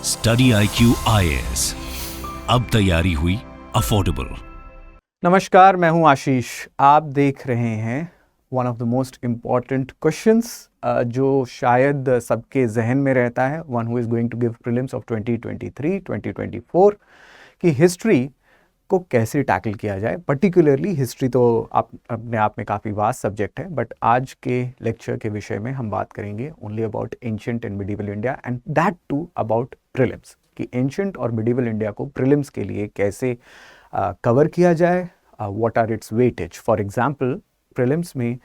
Study IQ IAS, अब तैयारी हुई अफोर्डेबल। नमस्कार, मैं हूं आशीष। आप देख रहे हैं one of the most important questions जो शायद सबके जहन में रहता है, one who is going to give prelims of 2023-2024 कि हिस्ट्री को कैसे टैकल किया जाए। पर्टिकुलरली हिस्ट्री तो अपने आप में काफ़ी वास्ट सब्जेक्ट है, बट आज के लेक्चर के विषय में हम बात करेंगे only about ancient and medieval India, and that too about prelims, कि एंशिएंट और मिडिवल इंडिया को प्रीलिम्स के लिए कैसे कवर किया जाए, what are its weightage. For example, prelims में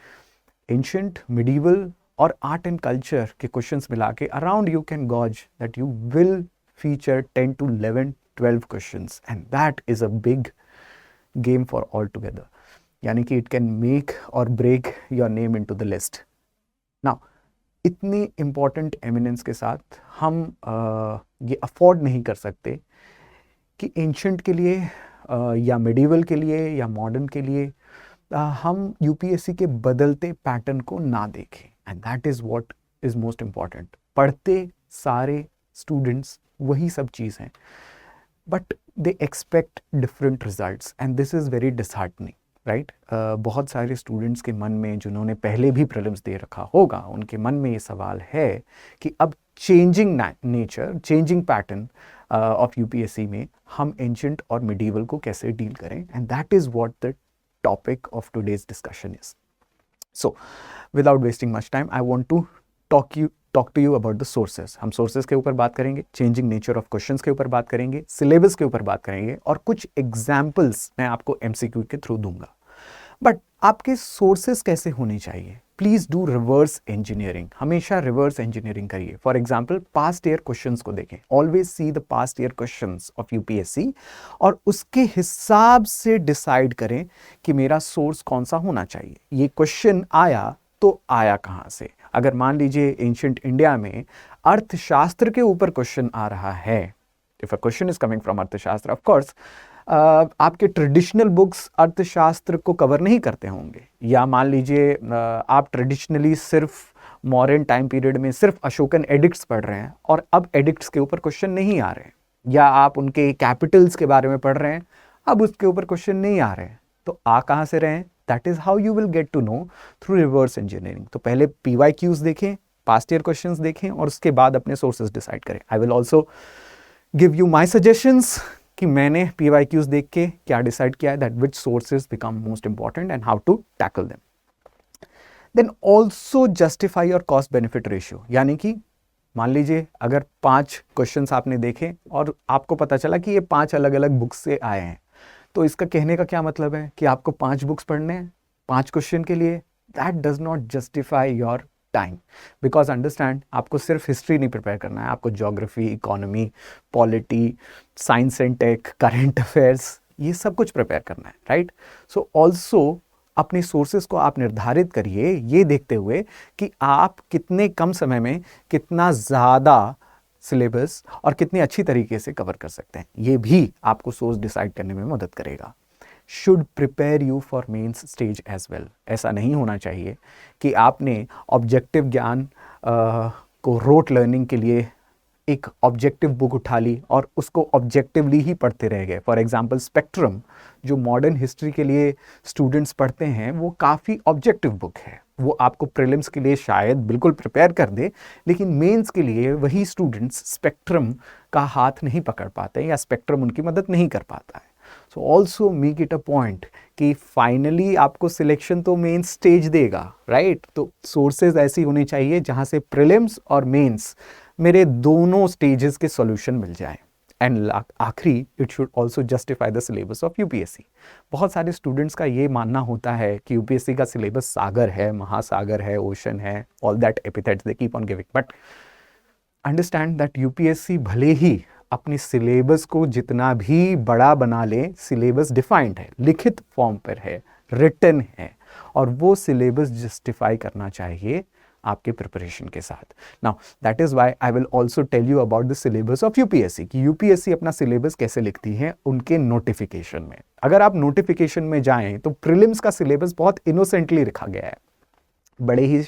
एंशिएंट, मिडिवल और आर्ट एंड कल्चर के क्वेश्चंस मिला के around you can gauge that you will feature 10 to 11, 12 questions, and that is a big game for all together. यानी कि it can make or break your name into the list. Now, इतनी important eminence के साथ हम ये afford नहीं कर सकते कि ancient के लिए या medieval के लिए या modern के लिए हम UPSC के बदलते पैटर्न को ना देखें, and that is what is most important. पढ़ते सारे स्टूडेंट्स वही सब चीज़ हैं, but they expect different results, and this is very disheartening, right. बहुत सारे स्टूडेंट्स के मन में, जिन्होंने पहले भी प्रीलिम्स दे रखा होगा, उनके मन में ये सवाल है कि अब changing nature, changing pattern of UPSC में हम एंशिएंट और मिडिवल को कैसे डील करें, and that is what the topic of today's discussion is. So without wasting much time, I want to talk to you about the sources. हम sources के ऊपर बात करेंगे, चेंजिंग नेचर ऑफ क्वेश्चंस के ऊपर बात करेंगे, सिलेबस के ऊपर बात करेंगे, और कुछ एग्जाम्पल्स मैं आपको एमसीक्यू के थ्रू दूंगा। बट आपके सोर्सेज कैसे होने चाहिए? प्लीज डू रिवर्स इंजीनियरिंग, हमेशा रिवर्स इंजीनियरिंग करिए। For example, past year questions को देखें, always see the past year questions of UPSC, और उसके हिसाब से डिसाइड करें कि मेरा सोर्स कौन सा होना चाहिए। ये क्वेश्चन आया तो आया कहाँ से? अगर मान लीजिए एंशिएंट इंडिया में अर्थशास्त्र के ऊपर क्वेश्चन आ रहा है, if a question is coming from अर्थशास्त्र, ऑफ कोर्स आपके ट्रेडिशनल बुक्स अर्थशास्त्र को कवर नहीं करते होंगे, या मान लीजिए आप ट्रेडिशनली सिर्फ मॉडर्न टाइम पीरियड में सिर्फ अशोकन एडिक्ट्स पढ़ रहे हैं और अब एडिक्ट्स के ऊपर क्वेश्चन नहीं आ रहे हैं, या आप उनके कैपिटल्स के बारे में पढ़ रहे हैं, अब उसके ऊपर क्वेश्चन नहीं आ रहे हैं, तो आ कहाँ से रहे हैं? That is how you will get to know through reverse engineering. तो पहले PYQs देखें, past year questions देखें, और उसके बाद अपने sources decide करें. I will also give you my suggestions कि मैंने PYQs देख के क्या decide किया है, that which sources become most important and how to tackle them. Then also justify your cost benefit ratio. यानी कि मान लीजिए अगर 5 questions आपने देखे और आपको पता चला कि ये 5 अलग अलग बुक्स से आए हैं, तो इसका कहने का क्या मतलब है कि आपको 5 बुक्स पढ़ने हैं 5 क्वेश्चन के लिए? That does not justify your time, because understand, आपको सिर्फ हिस्ट्री नहीं प्रिपेयर करना है, आपको geography, economy, polity, science and tech, current affairs, ये सब कुछ प्रिपेयर करना है, राइट। सो ऑल्सो अपने सोर्सेज को आप निर्धारित करिए ये देखते हुए कि आप कितने कम समय में कितना ज़्यादा सिलेबस और कितनी अच्छी तरीके से कवर कर सकते हैं। ये भी आपको सोर्स डिसाइड करने में मदद करेगा। Should prepare you for mains stage as well. ऐसा नहीं होना चाहिए कि आपने ऑब्जेक्टिव ज्ञान को रोट लर्निंग के लिए एक ऑब्जेक्टिव बुक उठा ली और उसको ऑब्जेक्टिवली ही पढ़ते रह गए। फॉर एग्जांपल, स्पेक्ट्रम जो मॉडर्न हिस्ट्री के लिए स्टूडेंट्स पढ़ते हैं, वो काफ़ी ऑब्जेक्टिव बुक है, वो आपको प्रीलिम्स के लिए शायद बिल्कुल प्रिपेयर कर दे, लेकिन मेंस के लिए वही स्टूडेंट्स स्पेक्ट्रम का हाथ नहीं पकड़ पाते या स्पेक्ट्रम उनकी मदद नहीं कर पाता है। So also make it a point कि फाइनली आपको सिलेक्शन तो मेंस स्टेज देगा, राइट। तो सोर्सेज ऐसी होनी चाहिए जहाँ से प्रीलिम्स और मेंस मेरे दोनों स्टेजेस के सॉल्यूशन मिल जाए। एंड आखिरी, it should also justify the syllabus of UPSC. बहुत सारे स्टूडेंट्स का ये मानना होता है कि यूपीएससी का सिलेबस सागर है, महासागर है, ओशन है, all that epithets they keep on giving, but understand that UPSC भले ही अपने सिलेबस को जितना भी बड़ा बना ले, सिलेबस डिफाइंड है, लिखित फॉर्म पर है, रिटन है, और वो सिलेबस जस्टिफाई करना चाहिए आपके प्रिपरेशन के साथ। Now that is why I will also tell you about the syllabus of UPSC, कि यूपीएससी अपना सिलेबस कैसे लिखती है उनके नोटिफिकेशन में। अगर आप नोटिफिकेशन में जाएं तो प्रीलिम्स का सिलेबस बहुत इनोसेंटली लिखा गया है, बड़े ही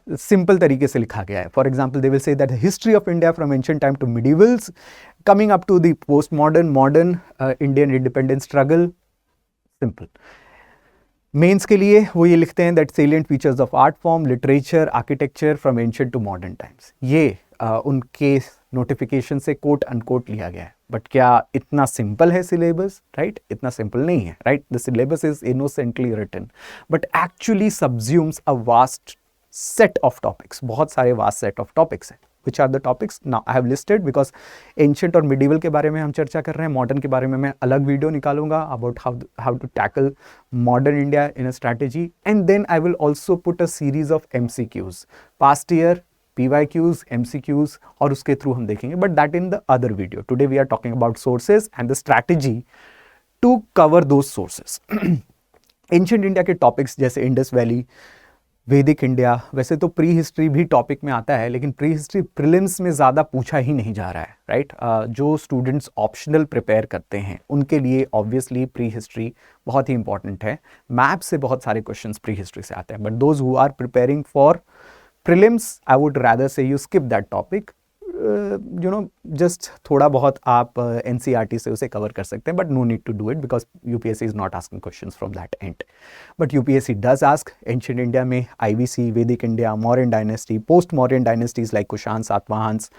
सिंपल तरीके से लिखा गया है. For example they will say that history of India from ancient time to medievals coming up to the post modern Indian independence struggle. Simple. Mains के लिए वो ये लिखते हैं that salient features of art form, literature, architecture from ancient to modern times. ये उनके notification से quote unquote लिया गया है. बट क्या इतना सिंपल है सिलेबस? राइट, इतना सिंपल नहीं है. Right, the syllabus is innocently written but actually subsumes a vast set of topics. बहुत सारे वास्ट सेट ऑफ टॉपिक्स हैं. Which are the topics? Now I have listed because ancient और medieval के बारे में हम चर्चा कर रहे हैं. मॉडर्न के बारे में मैं अलग वीडियो निकालूंगा about how to tackle modern India in a strategy, and then I will also put a series of MCQs, past year, PYQs, MCQs, और उसके थ्रू हम देखेंगे. But that in the other video. Today we are talking about sources and the strategy to cover those sources. Ancient India के topics जैसे Indus valley, वैदिक India, वैसे तो pre history भी टॉपिक में आता है लेकिन प्री हिस्ट्री प्रीलिम्स में ज़्यादा पूछा ही नहीं जा रहा है. राइट, जो स्टूडेंट्स ऑप्शनल प्रिपेयर करते हैं उनके लिए ऑब्वियसली प्री हिस्ट्री बहुत ही इंपॉर्टेंट है. मैप से बहुत सारे क्वेश्चंस प्री हिस्ट्री से आते हैं. But those who are preparing for prelims I would rather say you skip that topic. Just थोड़ा बहुत आप NCERT से उसे कवर कर सकते हैं, but no need to do it because UPSC is not asking questions from that end. But UPSC does ask ancient India में IBC, Vedic India, Mauryan dynasty, post Mauryan dynasties like Kushan, Satavahanas,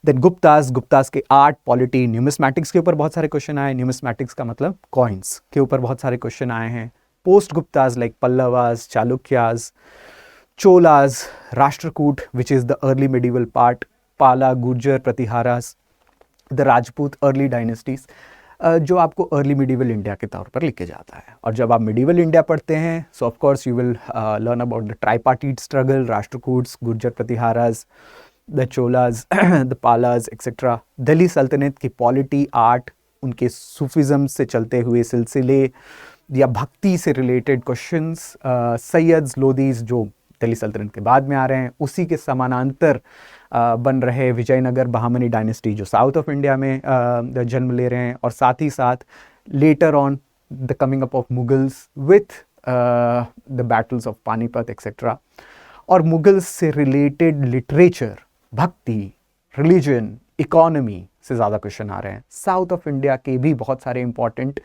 then Guptas के आर्ट, पॉलिटी, न्यूमिस्मैटिक्स के ऊपर बहुत सारे question आए. Numismatics का मतलब coins के ऊपर बहुत सारे क्वेश्चन आए हैं. Post Guptas like Pallavas, Chalukyas, Cholas, Rashtrakuta which is the early medieval part, Pala, Gurjara, Pratiharas, the Rajput, early dynasties, जो आपको अर्ली मिडिवल इंडिया के तौर पर लिखे जाता है. और जब आप मिडिवल इंडिया पढ़ते हैं so of course you will learn about the tripartite struggle, Rashtrakutas, Gurjara Pratiharas, the Cholas, the Palas etcetera. Delhi सल्तनत की पॉलिटी, आर्ट, उनके सूफिज्म से चलते हुए सिलसिले या भक्ति से रिलेटेड क्वेश्चंस, सैयद्स, लोदीज जो दिल्ली सल्तनत के बाद में आ रहे हैं, उसी के समानांतर बन रहे विजयनगर, बहामनी डायनेस्टी जो साउथ ऑफ इंडिया में जन्म ले रहे हैं, और साथ ही साथ later on the coming up of Mughals with the battles of Panipat etcetera. और मुगल्स से रिलेटेड लिटरेचर, भक्ति, रिलीजन, इकोनॉमी से ज़्यादा क्वेश्चन आ रहे हैं. साउथ ऑफ इंडिया के भी बहुत सारे इंपॉर्टेंट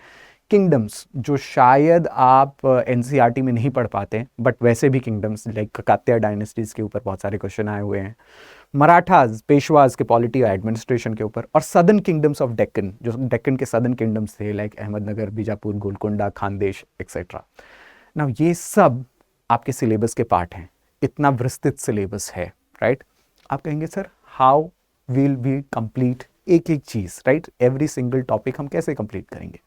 किंगडम्स जो शायद आप NCERT में नहीं पढ़ पाते, बट वैसे भी किंगडम्स लाइक काकतीय डायनेस्टीज के ऊपर बहुत सारे क्वेश्चन आए हुए हैं. मराठाज, पेशवाज के पॉलिटी और एडमिनिस्ट्रेशन के ऊपर, और सदर्न किंगडम्स ऑफ डेक्कन, जो डेक्कन के सदर्न किंगडम्स थे like Ahmednagar, Bijapur, Golconda, Khandesh etcetera. Now ये सब आपके सिलेबस के पार्ट हैं. इतना विस्तृत सिलेबस है. राइट, आप कहेंगे sir how will we complete एक एक चीज़? राइट, एवरी सिंगल टॉपिक हम कैसे कंप्लीट करेंगे?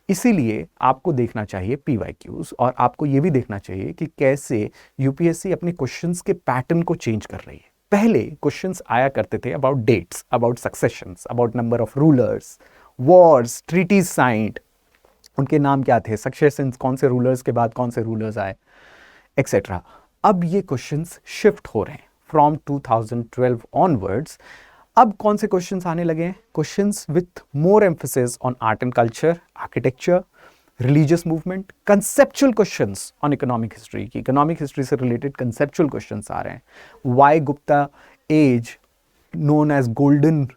इसीलिए आपको देखना चाहिए PYQs, और आपको ये भी देखना चाहिए कि कैसे UPSC अपने क्वेश्चंस के पैटर्न को चेंज कर रही है. पहले क्वेश्चंस आया करते थे about dates, about successions, about number of rulers, wars, treaties signed, उनके नाम क्या थे, सक्सेशंस, कौन से रूलर्स के बाद कौन से रूलर्स आए एक्सेट्रा. अब ये क्वेश्चंस शिफ्ट हो रहे हैं फ्रॉम 2012 ऑनवर्ड्स. अब कौन से क्वेश्चंस आने लगे हैं? Questions with more emphasis on art and culture, architecture, religious movement, conceptual questions on economic history की इकोनॉमिक हिस्ट्री से रिलेटेड कंसेप्चुअल क्वेश्चंस आ रहे हैं. Why Gupta age known as golden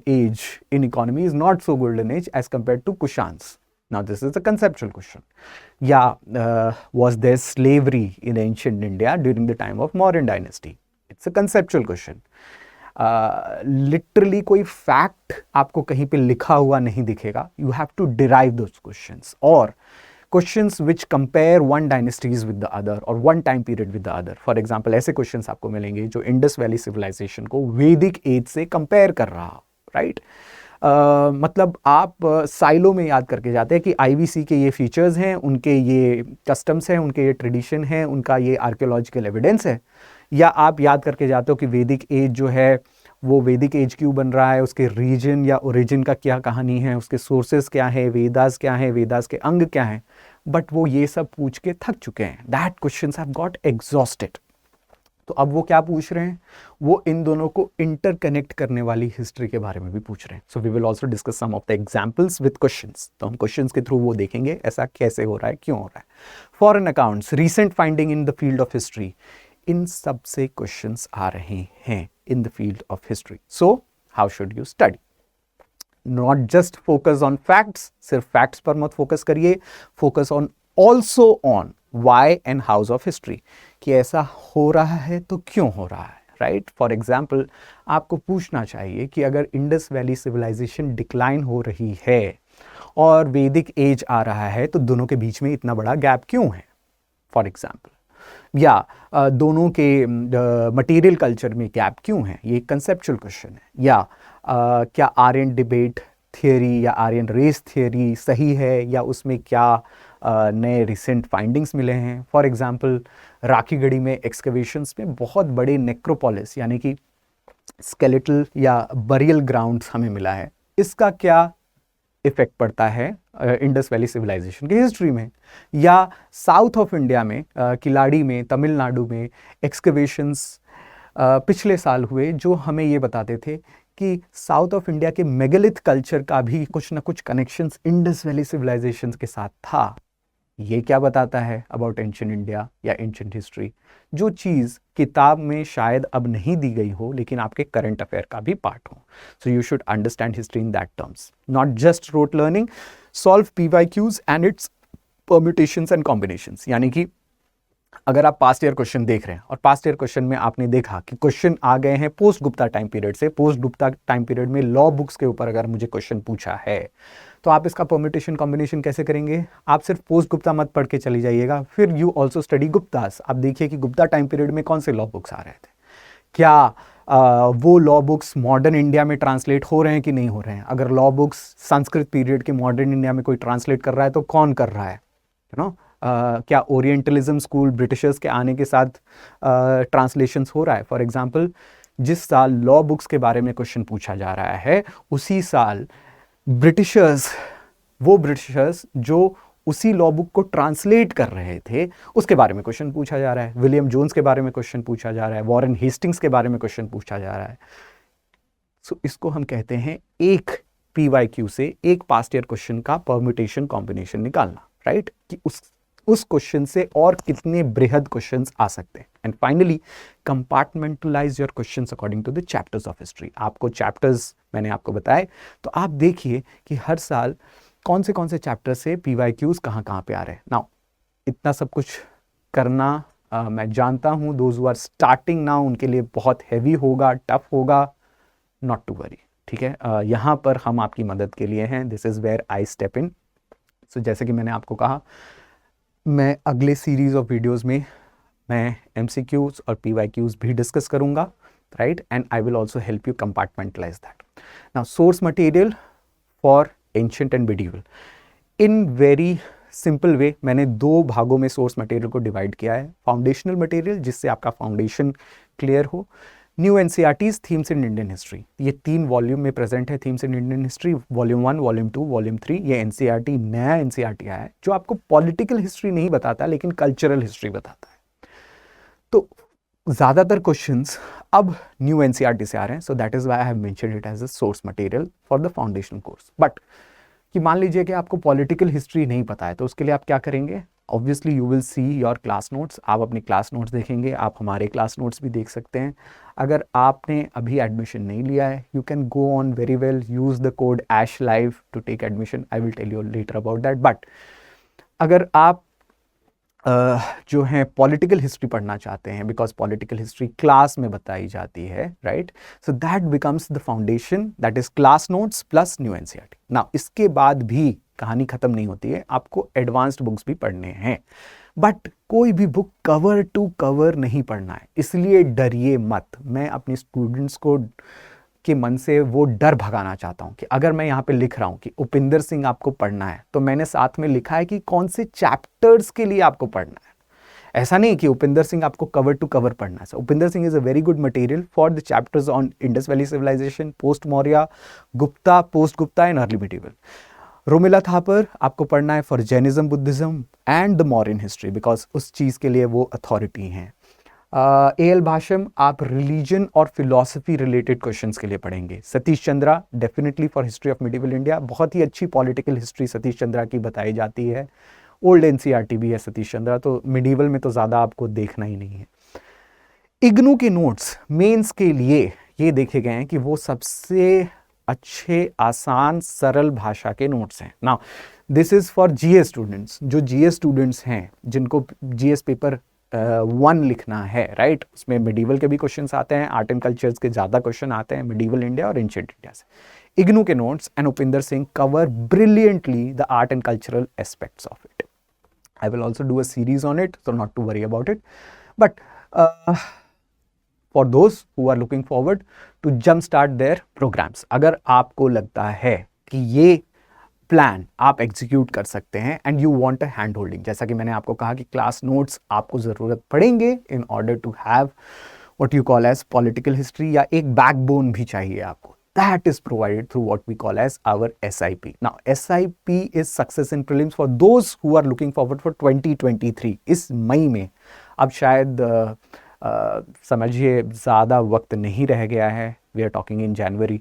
age in economy is not so golden age as compared to Kushan's. Now this is a conceptual question. Was there slavery in ancient India during the time of Mauryan dynasty? It's a conceptual question. Literally कोई fact आपको कहीं पे लिखा हुआ नहीं दिखेगा. You have to derive those questions, or questions which compare one dynasties with the other or one time period with the other. For example, ऐसे questions आपको मिलेंगे जो इंडस वैली सिविलाइजेशन को वैदिक एज से कंपेयर कर रहा हो. राइट, मतलब आप साइलो में याद करके जाते हैं कि IBC के ये फीचर्स हैं, उनके ये कस्टम्स हैं, उनके ये ट्रेडिशन हैं, उनका ये आर्कियोलॉजिकल एविडेंस है. या आप याद करके जाते हो कि वैदिक एज जो है वो वैदिक एज क्यों बन रहा है, उसके रीजन या ओरिजिन का क्या कहानी है, उसके सोर्सेज क्या है, वेदास क्या है, वेदास के अंग क्या हैं. बट वो ये सब पूछ के थक चुके हैं. That questions have got exhausted. तो अब वो क्या पूछ रहे हैं? वो इन दोनों को इंटरकनेक्ट करने वाली हिस्ट्री के बारे में भी पूछ रहे हैं. So we will also discuss some of the examples with questions. तो हम क्वेश्चंस के थ्रू वो देखेंगे ऐसा कैसे हो रहा है, क्यों हो रहा है. Foreign accounts, recent finding in the field of history, इन सब से क्वेश्चंस आ रहे हैं in the field of history. So how should you study? Not just focus on facts, सिर्फ फैक्ट्स पर मत फोकस करिए, focus on also on why and hows of history, कि ऐसा हो रहा है तो क्यों हो रहा है, राइट? फॉर एग्जाम्पल, आपको पूछना चाहिए कि अगर इंडस वैली सिविलाइजेशन डिक्लाइन हो रही है और वैदिक एज आ रहा है तो दोनों के बीच में इतना बड़ा गैप क्यों है, फॉर एग्जाम्पल, या दोनों के मटेरियल कल्चर में गैप क्यों है, ये कंसेप्चुअल क्वेश्चन है. या क्या आर्यन डिबेट थियोरी या आर्यन रेस थियोरी सही है, या उसमें क्या नए रिसेंट फाइंडिंग्स मिले हैं. फॉर एग्जांपल, राखीगढ़ी में एक्सकवेशंस में बहुत बड़े नेक्रोपोलिस यानी कि स्केलेटल या बरियल ग्राउंड्स हमें मिला है. इसका क्या इफेक्ट पड़ता है इंडस वैली सिविलाइजेशन की हिस्ट्री में. या साउथ ऑफ इंडिया में किलाड़ी में, तमिलनाडु में एक्सकवेशंस पिछले साल हुए जो हमें ये बताते थे कि साउथ ऑफ इंडिया के मेगालिथ कल्चर का भी कुछ ना कुछ कनेक्शंस इंडस वैली सिविलाइजेशन के साथ था. ये क्या बताता है अबाउट एंशिएंट इंडिया या एंशिएंट हिस्ट्री, जो चीज़ किताब में शायद अब नहीं दी गई हो लेकिन आपके करंट अफेयर का भी पार्ट हो. So you should understand history in that terms, not just rote learning. Solve PYQs and it's permutations and combinations. यानी कि अगर आप पास्ट ईयर क्वेश्चन देख रहे हैं और पास्ट ईयर क्वेश्चन में आपने देखा कि क्वेश्चन आ गए हैं पोस्ट गुप्ता टाइम पीरियड से, पोस्ट गुप्ता टाइम पीरियड में लॉ बुक्स के ऊपर अगर मुझे क्वेश्चन पूछा है तो आप इसका परम्यूटेशन कॉम्बिनेशन कैसे करेंगे? आप सिर्फ पोस्ट गुप्ता मत पढ़ के चली जाइएगा, फिर यू ऑल्सो स्टडी गुप्तास. आप देखिए कि गुप्ता टाइम पीरियड में कौन से लॉ बुक्स आ रहे थे, क्या वो लॉ बुक्स मॉडर्न इंडिया में ट्रांसलेट हो रहे हैं कि नहीं हो रहे हैं. अगर लॉ बुक्स संस्कृत पीरियड के मॉडर्न इंडिया में कोई ट्रांसलेट कर रहा है तो कौन कर रहा है, यू नो. क्या ओरिएंटलिज्म स्कूल ब्रिटिशर्स के आने के साथ ट्रांसलेशंस हो रहा है. फॉर एग्जांपल, जिस साल लॉ बुक्स के बारे में क्वेश्चन पूछा जा रहा है उसी साल ब्रिटिशर्स, वो ब्रिटिशर्स जो उसी लॉ बुक को ट्रांसलेट कर रहे थे उसके बारे में क्वेश्चन पूछा जा रहा है. विलियम जोन्स के बारे में क्वेश्चन पूछा जा रहा है, वॉरेन हेस्टिंग्स के बारे में क्वेश्चन पूछा जा रहा है. सो इसको हम कहते हैं एक PYQ से एक पास्ट ईयर क्वेश्चन का परम्यूटेशन कॉम्बिनेशन निकालना, राइट? कि उस क्वेश्चन से और कितने बृहद क्वेश्चंस आ सकते हैं. And finally, compartmentalise your questions according to the chapters of history. आपको चैप्टर्स मैंने आपको बताए, तो आप देखिए कि हर साल कौन से चैप्टर से PYQs कहाँ पे आ रहे हैं. नाउ इतना सब कुछ करना मैं जानता हूँ those who are starting now उनके लिए बहुत हैवी होगा, टफ होगा. नॉट टू वरी, ठीक है. यहाँ पर हम आपकी मदद के लिए हैं. This is where I step in. So जैसे कि मैंने आपको कहा, मैं अगले सीरीज ऑफ वीडियोस में मैं MCQs और PYQs भी डिस्कस करूंगा, right? And I will also help you compartmentalise that. Now source material for ancient and medieval. In very simple way मैंने दो भागों में सोर्स मटेरियल को डिवाइड किया है. फाउंडेशनल मटेरियल, जिससे आपका फाउंडेशन क्लियर हो. New NCERTs themes in Indian history, ये 3 वॉल्यूम में प्रेजेंट है. Themes in Indian history volume 1, volume 2, volume 3. ये NCERT, नया NCERT आया है जो आपको पॉलिटिकल हिस्ट्री नहीं बताता लेकिन कल्चरल हिस्ट्री बताता है. तो ज़्यादातर क्वेश्चंस अब न्यू NCERT से आ रहे हैं. So that is why I have mentioned it as a source material for the foundational course. But कि मान लीजिए कि आपको पॉलिटिकल हिस्ट्री नहीं पता है, तो उसके लिए आप क्या करेंगे? Obviously you will see your class notes. आप अपने क्लास नोट्स देखेंगे, आप हमारे क्लास नोट्स भी देख सकते हैं. अगर आपने अभी एडमिशन नहीं लिया है, you can go on very well, use the code ASHLIVE to take admission. I will tell you later about that. But अगर आप जो है पॉलिटिकल हिस्ट्री पढ़ना चाहते हैं, बिकॉज पॉलिटिकल हिस्ट्री क्लास में बताई जाती है, right? So that becomes the foundation, that is class notes plus new NCERT. Now इसके बाद भी कहानी खत्म नहीं होती है, आपको एडवांस्ड बुक्स भी पढ़ने हैं. बट कोई भी बुक कवर टू कवर नहीं पढ़ना है, इसलिए डरिए मत. मैं अपने स्टूडेंट्स को के मन से वो डर भगाना चाहता हूँ कि अगर मैं यहाँ पे लिख रहा हूँ कि उपिंदर सिंह आपको पढ़ना है, तो मैंने साथ में लिखा है कि कौन से चैप्टर्स के लिए आपको पढ़ना है. ऐसा नहीं कि उपिंदर सिंह आपको कवर टू कवर पढ़ना है. Upinder Singh is a very good material for the chapters on Indus valley civilisation, post Maurya, Gupta, post Gupta and early medieval. Romila Thapar आपको पढ़ना है for Jainism, Buddhism and the modern history, because उस चीज़ के लिए वो अथॉरिटी हैं. AL भाषम आप रिलीजन और फिलॉसफी रिलेटेड क्वेश्चंस के लिए पढ़ेंगे. Satish Chandra definitely for history of medieval India, बहुत ही अच्छी पॉलिटिकल हिस्ट्री सतीश चंद्रा की बताई जाती है. ओल्ड NCERT भी है सतीश चंद्रा, तो मिडिवल में तो ज़्यादा आपको देखना ही नहीं है. इग्नू के नोट्स मेंस के लिए ये देखे गए हैं कि वो सबसे अच्छे, आसान, सरल भाषा के नोट्स हैं। Now this is for GS students. जो जीएस स्टूडेंट्स हैं, जिनको जीएस पेपर 1 लिखना है, राइट, उसमें मिडीवल के भी क्वेश्चंस आते हैं, आर्ट एंड कल्चर्स के ज़्यादा क्वेश्चन आते हैं, मिडीवल इंडिया और एंशिएंट इंडिया से। इग्नू के notes and Upinder Singh cover brilliantly the art and cultural aspects of it. I will also do a series on it, so not to worry about it. But for those who are looking forward to jumpstart their programs, अगर आपको लगता है कि ये plan आप execute कर सकते हैं and you want a hand holding, जैसा कि मैंने आपको कहा कि क्लास नोट्स आपको ज़रूरत पड़ेंगे in order to have what you call as political history, या एक बैकबोन भी चाहिए आपको. That is provided through what we call as our SIP. Now, SIP is success in prelims for those who are looking forward for 2023. इस मई में अब शायद समझिए ज़्यादा वक्त नहीं रह गया है. We are talking in January.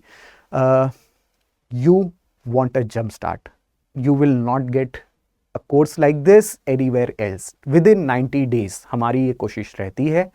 You want a jump start. You will not get a course like this anywhere else. Within 90 days हमारी ये कोशिश रहती है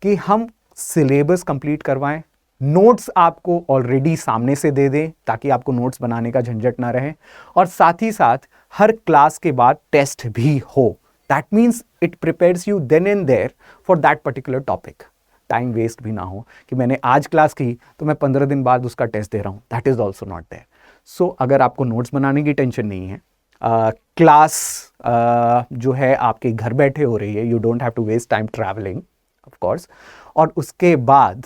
कि हम सिलेबस कंप्लीट करवाएं, नोट्स आपको ऑलरेडी सामने से दे दें ताकि आपको नोट्स बनाने का झंझट ना रहे, और साथ ही साथ हर क्लास के बाद टेस्ट भी हो. That means it prepares you then and there for that particular topic. Time waste भी ना हो कि मैंने आज क्लास की तो मैं 15 दिन बाद उसका टेस्ट दे रहा हूँ. That is also not there. So अगर आपको नोट्स बनाने की टेंशन नहीं है, क्लास जो है आपके घर बैठे हो रही है, you don't have to waste time travelling of course, और उसके बाद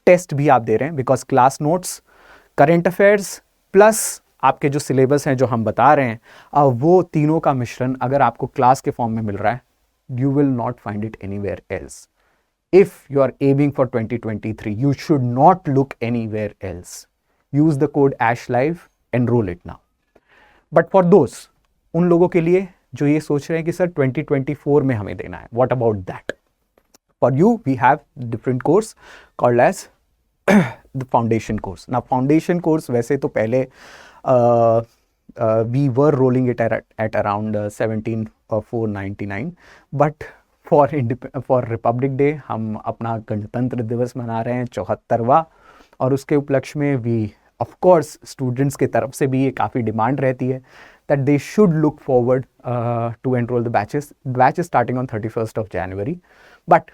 टेस्ट भी आप दे रहे हैं, because class notes, current affairs plus आपके जो सिलेबस हैं जो हम बता रहे हैं, वो तीनों का मिश्रण अगर आपको क्लास के फॉर्म में मिल रहा है, you will not find it anywhere else. If you are aiming for 2023, you should not look anywhere else. Use the code ASHLIVE, enrol it now. But for those, उन लोगों के लिए जो ये सोच रहे हैं कि सर 2024 में हमें देना है, what about that? For you, we have different course called as the foundation course. Now, foundation course वैसे तो पहले we were rolling it at around 17,499, but for Republic Day हम अपना गणतंत्र दिवस मना रहे हैं 74वां, और उसके उपलक्ष्य में we of course students के तरफ से भी ये काफ़ी डिमांड रहती है that they should look forward to enroll the batches. The batch is starting on 31st of January. But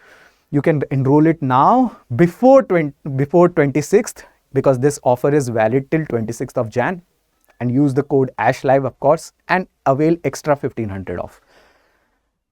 you can enroll it now before 26th, because this offer is valid till 26th of Jan, and use the code ASHLIVE of course, and avail extra 1500 off.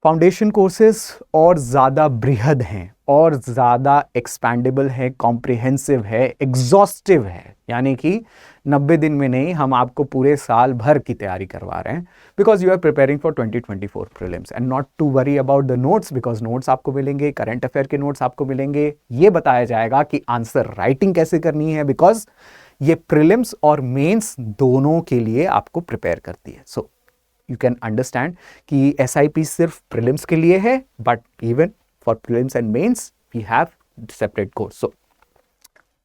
Foundation courses और ज़्यादा बृहद हैं, और ज़्यादा expandable है, comprehensive है, exhaustive है. यानी कि 90 दिन में नहीं, हम आपको पूरे साल भर की तैयारी करवा रहे हैं, because you are preparing for 2024 prelims. And not to worry about the notes, because notes आपको मिलेंगे, करंट अफेयर के नोट्स आपको मिलेंगे. ये बताया जाएगा कि आंसर राइटिंग कैसे करनी है, बिकॉज ये प्रीलिम्स और मेंस दोनों के लिए आपको प्रिपेयर करती है. सो you can understand कि SIP सिर्फ prelims के लिए है, but even for prelims and mains we have separate course. So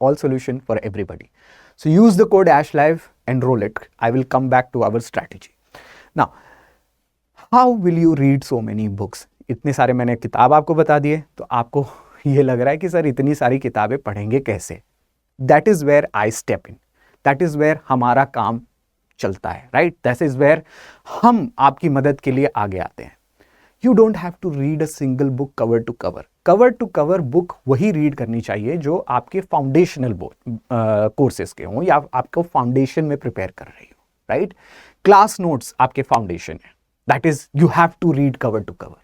all solution for everybody. So use the code ASHLIVE, enroll it. I will come back to our strategy. Now, how will you read so many books? इतने सारे मैंने किताब आपको बता दिए, तो आपको ये लग रहा है कि सर इतनी सारी किताबें पढ़ेंगे कैसे? That is where I step in. That is where हमारा काम चलता है, राइट? दैट इज वेयर हम आपकी मदद के लिए आगे आते हैं. You don't have to read a single book cover to cover. Cover to cover book वही रीड करनी चाहिए जो आपके फाउंडेशनल कोर्सेज के हों, या आपको फाउंडेशन में प्रिपेयर कर रही हो, राइट? क्लास नोट्स आपके फाउंडेशन है, that is you have to read cover to cover.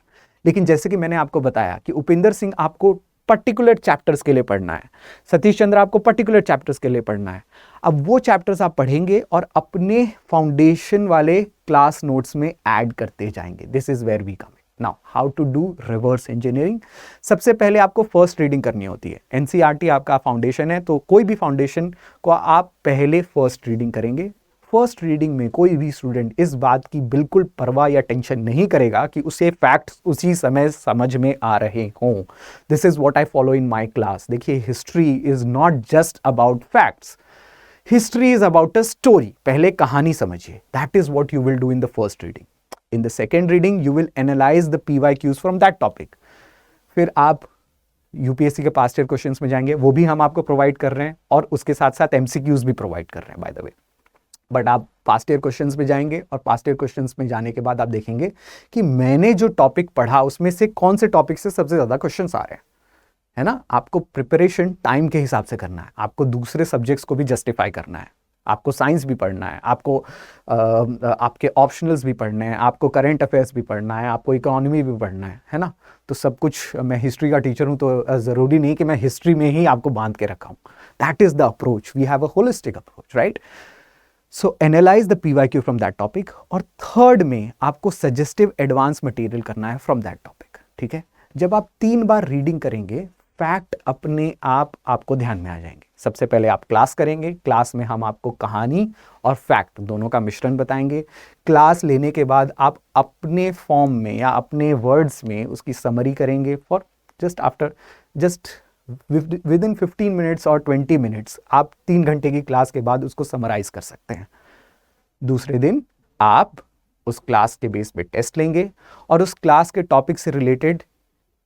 लेकिन जैसे कि मैंने आपको बताया कि उपिंदर सिंह आपको पर्टिकुलर चैप्टर्स के लिए पढ़ना है, सतीश चंद्र आपको पर्टिकुलर चैप्टर्स के लिए पढ़ना है. अब वो चैप्टर्स आप पढ़ेंगे और अपने फाउंडेशन वाले क्लास नोट्स में ऐड करते जाएंगे. This is where we come in. Now how to do reverse engineering. सबसे पहले आपको फर्स्ट रीडिंग करनी होती है. NCERT आपका फाउंडेशन है, तो कोई भी फाउंडेशन को आप पहले फर्स्ट रीडिंग करेंगे. फर्स्ट रीडिंग में कोई भी स्टूडेंट इस बात की बिल्कुल परवाह या टेंशन नहीं करेगा कि उसे फैक्ट्स उसी समय समझ में आ रहे हों. This is what I follow in my class. देखिए, history is not just about facts. History is about a story. पहले कहानी समझिए. That is what you will do in the first reading. In the second reading you will analyse the PYQs from that topic. फिर आप UPSC के past year questions में जाएंगे, वो भी हम आपको प्रोवाइड कर रहे हैं, और उसके साथ साथ एमसीक्यूज भी प्रोवाइड कर रहे हैं बाय द वे। बट आप पास्ट ईयर क्वेश्चंस में जाएंगे, और पास्ट ईयर क्वेश्चंस में जाने के बाद आप देखेंगे कि मैंने जो टॉपिक पढ़ा उसमें से कौन से टॉपिक से सबसे ज़्यादा क्वेश्चंस आ रहे हैं, है ना। आपको प्रिपरेशन टाइम के हिसाब से करना है, आपको दूसरे सब्जेक्ट्स को भी जस्टिफाई करना है, आपको साइंस भी पढ़ना है, आपको आपके ऑप्शनल्स भी पढ़ने हैं, आपको करंट अफेयर्स भी पढ़ना है, आपको इकोनॉमी भी पढ़ना है ना। तो सब कुछ, मैं हिस्ट्री का टीचर हूँ तो ज़रूरी नहीं कि मैं हिस्ट्री में ही आपको बांध के रखा हूँ। That is the approach, we have a holistic approach, right. So analyse the PYQ from that topic, और थर्ड में आपको सजेस्टिव एडवांस मटेरियल करना है फ्रॉम दैट टॉपिक, ठीक है। जब आप 3 बार रीडिंग करेंगे, फैक्ट अपने आप आपको ध्यान में आ जाएंगे। सबसे पहले आप क्लास करेंगे, क्लास में हम आपको कहानी और फैक्ट दोनों का मिश्रण बताएंगे। क्लास लेने के बाद आप अपने फॉर्म में या अपने वर्ड्स में उसकी समरी करेंगे for just with in 15 minutes और 20 मिनट्स आप 3 घंटे की क्लास के बाद उसको समराइज कर सकते हैं। दूसरे दिन आप उस क्लास के बेस पे टेस्ट लेंगे और उस क्लास के टॉपिक से रिलेटेड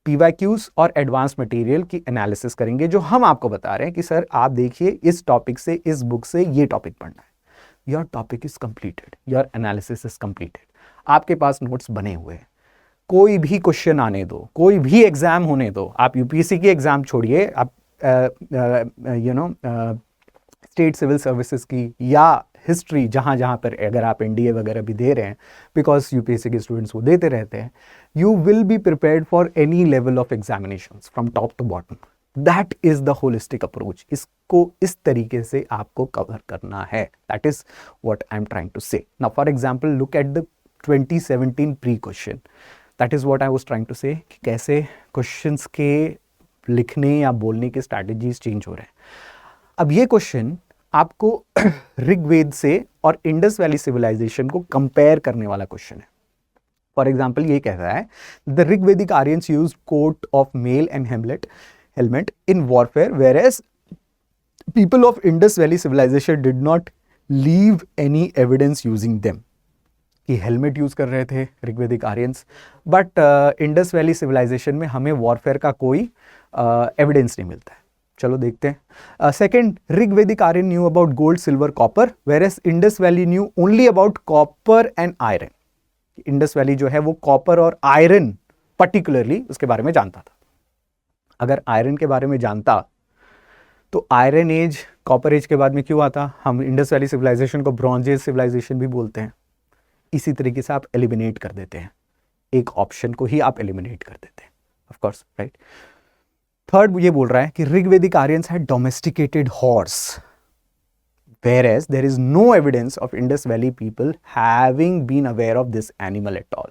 PYQs और एडवांस मटेरियल की एनालिसिस करेंगे, जो हम आपको बता रहे हैं कि सर आप देखिए इस टॉपिक से, इस बुक से ये टॉपिक पढ़ना है। Your topic is completed, your analysis is completed, आपके पास नोट्स बने हुए हैं। कोई भी क्वेश्चन आने दो, कोई भी एग्जाम होने दो, आप यूपीएससी की एग्जाम छोड़िए, आप स्टेट सिविल सर्विसेज की या हिस्ट्री, जहाँ पर अगर आप NDA वगैरह भी दे रहे हैं, बिकॉज यूपीएससी के स्टूडेंट्स वो देते रहते हैं, you will be prepared for any level of examinations from top to bottom. That is the holistic approach. इसको इस तरीके से आपको कवर करना है। That is what I am trying to say. Now for example look at the 2017 pre question. That is what I was trying to say कि कैसे questions के लिखने या बोलने के स्ट्रैटेजीज चेंज हो रहे हैं। अब ये क्वेश्चन आपको ऋग्वेद से और इंडस वैली सिविलाइजेशन को कंपेयर करने वाला क्वेश्चन है। फॉर एग्जाम्पल ये कहता है the Rigvedic Aryans used coat of mail and helmet in warfare, whereas people of Indus valley civilisation did not leave any evidence using them. कि हेलमेट यूज कर रहे थे Rigvedic Aryans, but Indus valley civilisation में हमें warfare का कोई evidence नहीं मिलता है। चलो देखते हैं। Second, Rigvedic Aryan knew about gold, silver, copper, whereas Indus Valley knew only about copper and iron. Indus Valley जो है वो कॉपर और आयरन पर्टिकुलरली उसके बारे में जानता था। अगर आयरन के बारे में जानता तो आयरन एज कॉपर एज के बाद में क्यों आता? हम इंडस वैली सिविलाइजेशन को ब्रॉन्ज एज सिविलाइजेशन भी बोलते हैं। इसी तरीके से आप एलिमिनेट कर देते हैं, एक ऑप्शन को ही आप एलिमिनेट कर देते हैं, ऑफ कोर्स, राइट। थर्ड ये बोल रहा है कि Rigvedic Aryans had domesticated horse, whereas there is no evidence of Indus Valley people having been aware of this animal at all।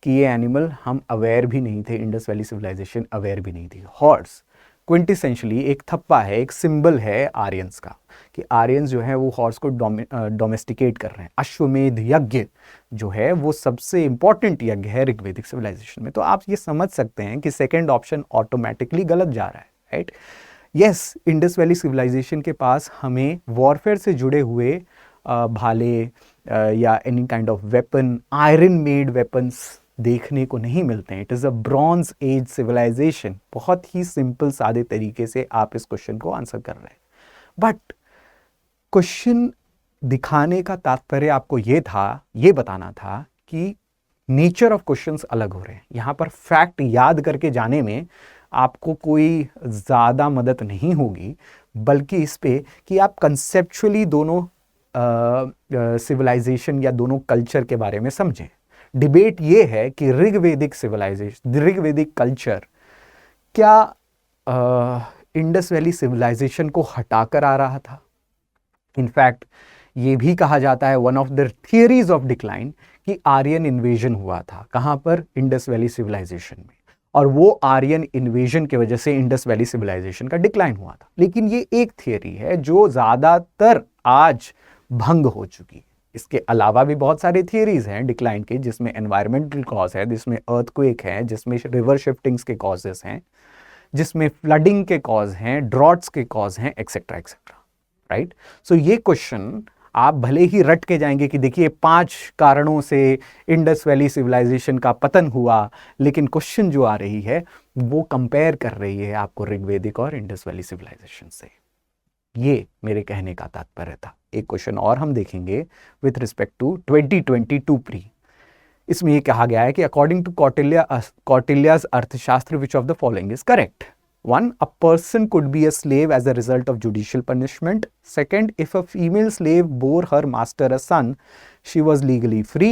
कि ये एनिमल हम अवेयर भी नहीं थे, इंडस वैली सिविलाइजेशन अवेयर भी नहीं थी। हॉर्स क्विंटेसेंशियली एक थप्पा है, एक सिंबल है आर्यंस का, कि आर्यंस जो है वो हॉर्स को डोमेस्टिकेट कर रहे हैं। अश्वमेध यज्ञ जो है वो सबसे इंपॉर्टेंट यज्ञ है ऋग्वेदिक सिविलाइजेशन में। तो आप ये समझ सकते हैं कि सेकेंड ऑप्शन ऑटोमेटिकली गलत जा रहा है, right. Yes, Indus valley civilisation के पास हमें वॉरफेयर से जुड़े हुए भाले या any kind of weapon, iron made weapons देखने को नहीं मिलते हैं। It is a bronze age civilisation. बहुत ही सिंपल सादे तरीके से आप इस क्वेश्चन को आंसर कर रहे हैं। बट क्वेश्चन दिखाने का तात्पर्य आपको ये था, ये बताना था कि नेचर ऑफ क्वेश्चंस अलग हो रहे हैं। यहाँ पर फैक्ट याद करके जाने में आपको कोई ज़्यादा मदद नहीं होगी, बल्कि इस पे कि आप कंसेप्चुअली दोनों सिविलाइजेशन या दोनों कल्चर के बारे में समझें। डिबेट ये है कि ऋग्वेदिक सिविलाइजेशन, ऋग्वेदिक कल्चर क्या इंडस वैली सिविलाइजेशन को हटाकर आ रहा था। इनफैक्ट ये भी कहा जाता है one of the theories of decline कि आर्यन इन्वेजन हुआ था। कहाँ पर? इंडस वैली सिविलाइजेशन में। और वो आर्यन इन्वेजन की वजह से इंडस वैली सिविलाइजेशन का डिक्लाइन हुआ था। लेकिन ये एक थियरी है जो ज़्यादातर आज भंग हो चुकी है। इसके अलावा भी बहुत सारे थियरीज हैं डिक्लाइन के, जिसमें एनवायरमेंटल कॉज है, जिसमें अर्थक्वेक है, जिसमें रिवर शिफ्टिंग्स के कॉजेस हैं, जिसमें फ्लडिंग के कॉज हैं, ड्रॉट्स के कॉज हैं, एक्सेट्रा एक्सेट्रा, राइट। सो ये क्वेश्चन आप भले ही रट के जाएंगे कि देखिए 5 कारणों से इंडस वैली सिविलाइजेशन का पतन हुआ, लेकिन क्वेश्चन जो आ रही है वो कंपेयर कर रही है आपको ऋग्वेदिक और इंडस वैली सिविलाइजेशन से। ये मेरे कहने का तात्पर्य था। एक क्वेश्चन और हम देखेंगे विथ रिस्पेक्ट टू 2022 प्री। इसमें ये कहा गया है कि अकॉर्डिंग टू कौटिल्याज अर्थशास्त्र which of the following is correct? 1. A person could be a slave as a result of judicial punishment. 2nd, if a female slave bore her master a son, she was legally free.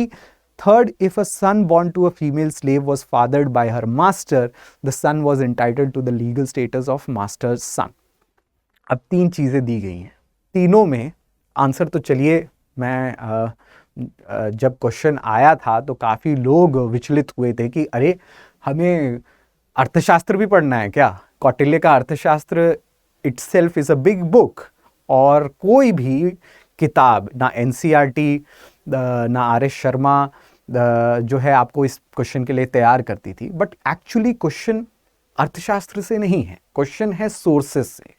3rd, if a son born to a female slave was fathered by her master, the son was entitled to the legal status of master's son. अब 3 चीज़ें दी गई हैं, तीनों में answer तो चलिए मैं जब क्वेश्चन आया था तो काफ़ी लोग विचलित हुए थे कि अरे हमें अर्थशास्त्र भी पढ़ना है क्या? कौटिल्य का अर्थशास्त्र itself is a big book, और कोई भी किताब ना एनसीईआरटी ना आर.एस. शर्मा जो है आपको इस क्वेश्चन के लिए तैयार करती थी। बट एक्चुअली क्वेश्चन अर्थशास्त्र से नहीं है, क्वेश्चन है सोर्सेस से।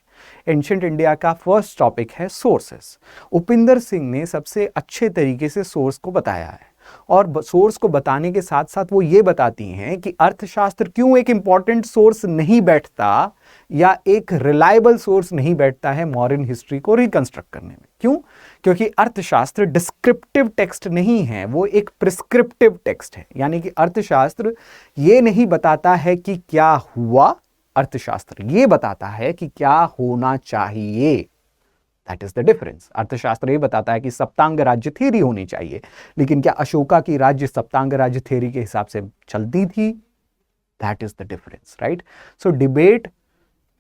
एंशिएंट इंडिया का फर्स्ट टॉपिक है सोर्सेस। उपिंदर सिंह ने सबसे अच्छे तरीके से सोर्स को बताया है, और सोर्स को बताने के साथ साथ वो ये बताती हैं कि अर्थशास्त्र क्यों एक इंपॉर्टेंट सोर्स नहीं बैठता या एक रिलायबल सोर्स नहीं बैठता है मॉडर्न हिस्ट्री को रिकंस्ट्रक्ट करने में। क्यों? क्योंकि अर्थशास्त्र डिस्क्रिप्टिव टेक्स्ट नहीं है, वो एक प्रिस्क्रिप्टिव टेक्स्ट है। यानी कि अर्थशास्त्र ये नहीं बताता है कि क्या हुआ, अर्थशास्त्र ये बताता है कि क्या होना चाहिए। That is the difference. अर्थशास्त्र ये बताता है कि सप्तांग राज्य थ्योरी होनी चाहिए, लेकिन क्या अशोका की राज्य सप्तांग राज्य थ्योरी के हिसाब से चलती थी? That is the difference, right? So debate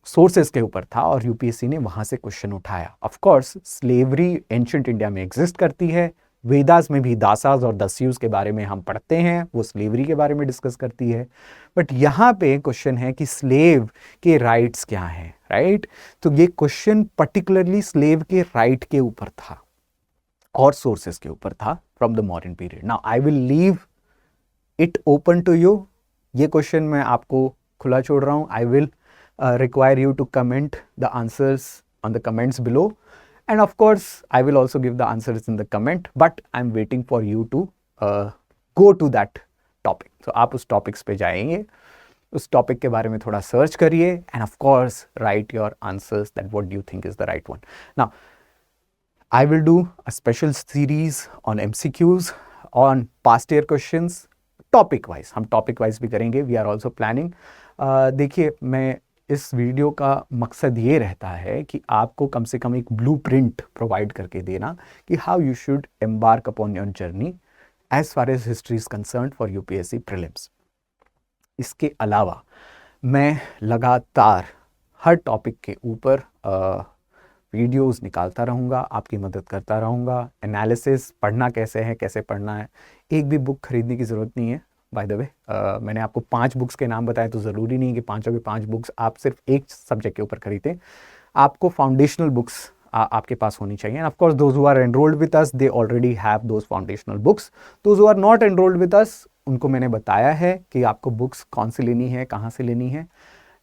sources के ऊपर था और यूपीएससी ने वहां से क्वेश्चन उठाया। Of course slavery ancient India में एग्जिस्ट करती है, वेदास में भी दासाज और दस्यूज के बारे में हम पढ़ते हैं, वो स्लेवरी के बारे में डिस्कस करती है। बट यहाँ पे क्वेश्चन है कि स्लेव के राइट्स क्या हैं, राइट? तो ये क्वेश्चन पर्टिकुलरली स्लेव के राइट के ऊपर था और सोर्सेस के ऊपर था from the modern period. Now I will leave it open to you. ये क्वेश्चन मैं आपको खुला छोड़ रहा हूँ। I will require you to comment the answers on the comments below, and of course I will also give the answers in the comment, but I'm waiting for you to go to that topic. So आप उस topics पे जाएंगे, उस topic के बारे में थोड़ा search करिए, and of course write your answers that what do you think is the right one. Now I will do a special series on MCQs on past year questions topic wise. हम topic wise भी करेंगे, we are also planning. देखिए, मैं इस video का मकसद ये रहता है कि आपको कम से कम एक ब्लूप्रिंट प्रोवाइड करके देना कि how you should embark upon your journey as far as history is concerned for UPSC prelims. इसके अलावा मैं लगातार हर टॉपिक के ऊपर वीडियोस निकालता रहूँगा, आपकी मदद करता रहूँगा। एनालिसिस, पढ़ना कैसे है, कैसे पढ़ना है। एक भी बुक खरीदने की ज़रूरत नहीं है। बाय द वे, मैंने आपको 5 बुक्स के नाम बताए, तो ज़रूरी नहीं कि 5 के 5 बुक्स आप सिर्फ एक सब्जेक्ट के ऊपर खरीदें। आपको फाउंडेशनल बुक्स आपके पास होनी चाहिए। And of course those who are enrolled with us, they already have those foundational books. Those who are not enrolled with us, उनको मैंने बताया है कि आपको बुक्स कौन सी लेनी है, कहाँ से लेनी है।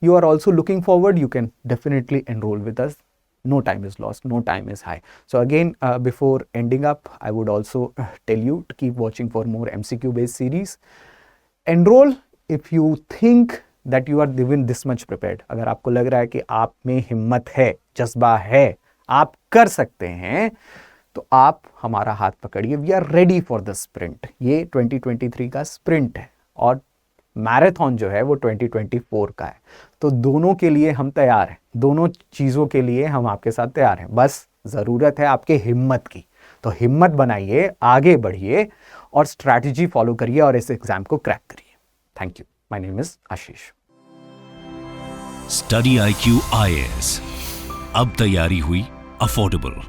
You are also looking forward, you can definitely enrol with us. No time is lost, no time is high. So again, before ending up, I would also tell you to keep watching for more MCQ based series. Enroll if you think that you are given this much prepared. अगर आपको लग रहा है कि आप में हिम्मत है, जज्बा है, आप कर सकते हैं, तो आप हमारा हाथ पकड़िए. We are ready for the sprint. ये 2023 का स्प्रिंट है और मैराथन जो है वो 2024 का है. तो दोनों के लिए हम तैयार हैं, दोनों चीज़ों के लिए हम आपके साथ तैयार हैं. बस ज़रूरत है आपके हिम्मत की. तो हिम्मत बनाइए, आगे बढ़िए और स्ट्रैटेजी फॉलो करिए और इस एग्जाम को क्रैक करिए. Thank you. My name is Ashish. Study IQ IAS, अब तैयारी हुई अफोर्डेबल.